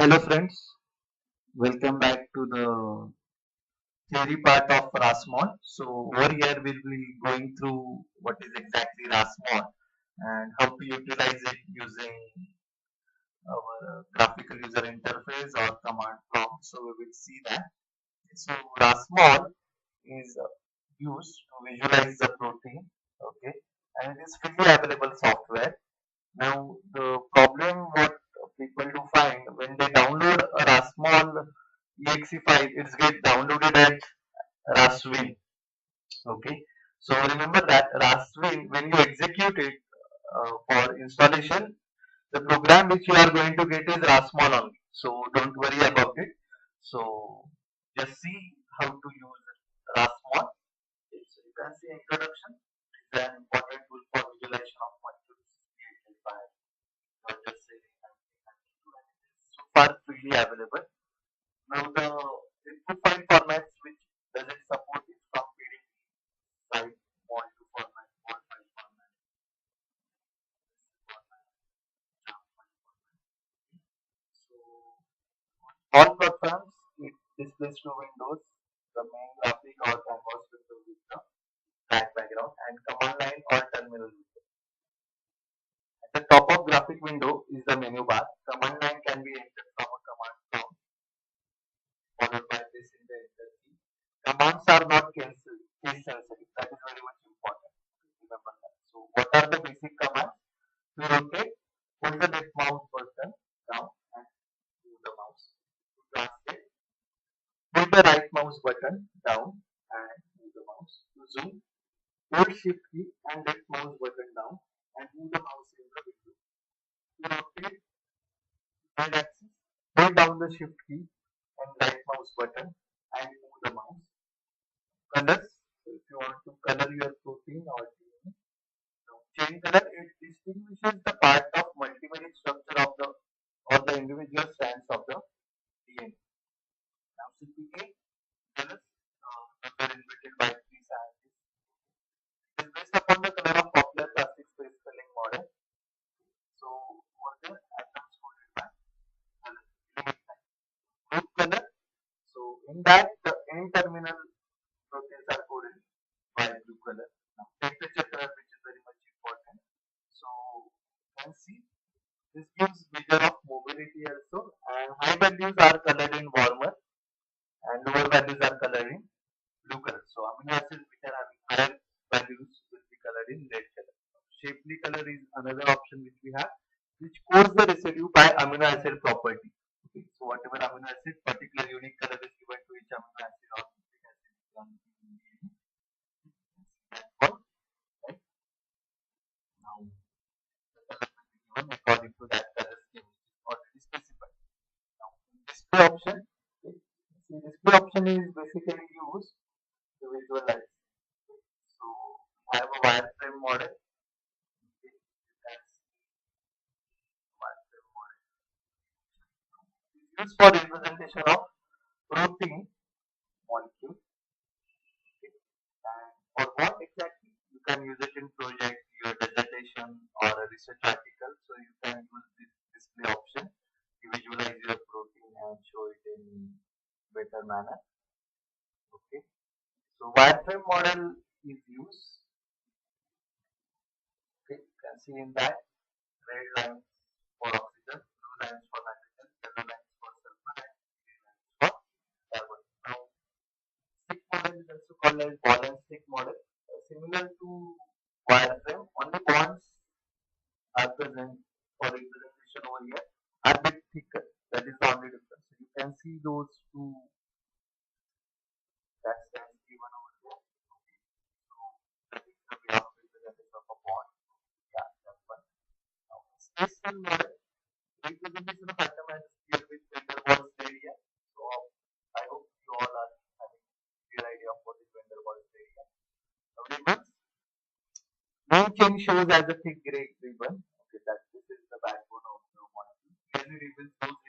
Hello friends, welcome back to the theory part of RASMOL. So over here we'll be going through what is exactly RASMOL and how to utilize it using our graphical user interface or command prompt. So we will see that. So RASMOL is used to visualize the protein, okay, and it is freely available software. Now the problem what people do find when they download a RASMOL exe file, it's get downloaded at RASWin. Okay, so remember that RASWin when you execute it for installation, the program which you are going to get is RASMOL only. So don't worry about it. So just see how to use RASMOL. Okay, so you can see introduction is an important tool for visualization of molecules created by just saying and it is so far freely available. Now the input file formats which does it support is from PDF, site, mol to format, mol file format, format, jam file format. So all programs it displays two windows, the main graphic or canvas window with the black background and command line or terminal window. At the top of graphic window is the menu bar. Command line can be entered from a command prompt followed by pressing the enter key. Commands are not case sensitive. That is very much important. Remember that. So, what are the basic commands? To rotate, hold the left mouse button down and move the mouse. To translate, hold the right mouse button down and move the mouse. To zoom, hold shift key and left mouse button down and move the mouse in the window. To rotate, hold axis, hold down the shift key and right mouse button and move the mouse. Colors. So if you want to color your protein or DNA, now chain color it distinguishes the part of multivariate structure of the or the individual strands of the DNA. Now CPK colors were invented by three scientists. It is based upon the color of popular plastic space filling model. So what the atoms coded by color element type. Group color. So in that the N terminal proteins are coded by blue color. Now, temperature color, which is very much important. So, you can see this gives measure of mobility also, and high values are colored in warmer, and lower values are colored in blue color. So, amino acids which are having higher values will be colored in red color. Shapely color is another option which we have, which codes the residue by amino acid property. Okay, so whatever amino acid, particular unique color is given to each amino acid or nucleic acid right? Now, the color will be given according to that color scheme which is already specified. Now, display option. Okay. See, display option is basically used to visualize. Okay. So, we have a wireframe model. Okay. You can see wireframe model. It is used for representation of protein molecule. Okay. And for what exactly? You can use it in project, your dissertation, or a research article. So you can use this display option to visualize your protein and show it in better manner. Okay. So wireframe model is used. Okay. You can see in that red lines for oxygen, blue lines for nitrogen, yellow lines for sulfur, and green lines for carbon. Now, stick model is also called as ball and stick model. Similar to wireframe, only bonds are present for representation over here are bit thicker. That is the only difference. So you can see those two that stands given over there. Okay. So that is the way of representation of a bond. Yeah, that's one. Now spatial model representation of atom as sphere with van der Waals area. So I hope you all are having a clear idea of what is van der Waals area. Now ribbons. Main chain shows as a thick gray ribbon. Okay, that this is the backbone of the molecule. Clearly ribbon shows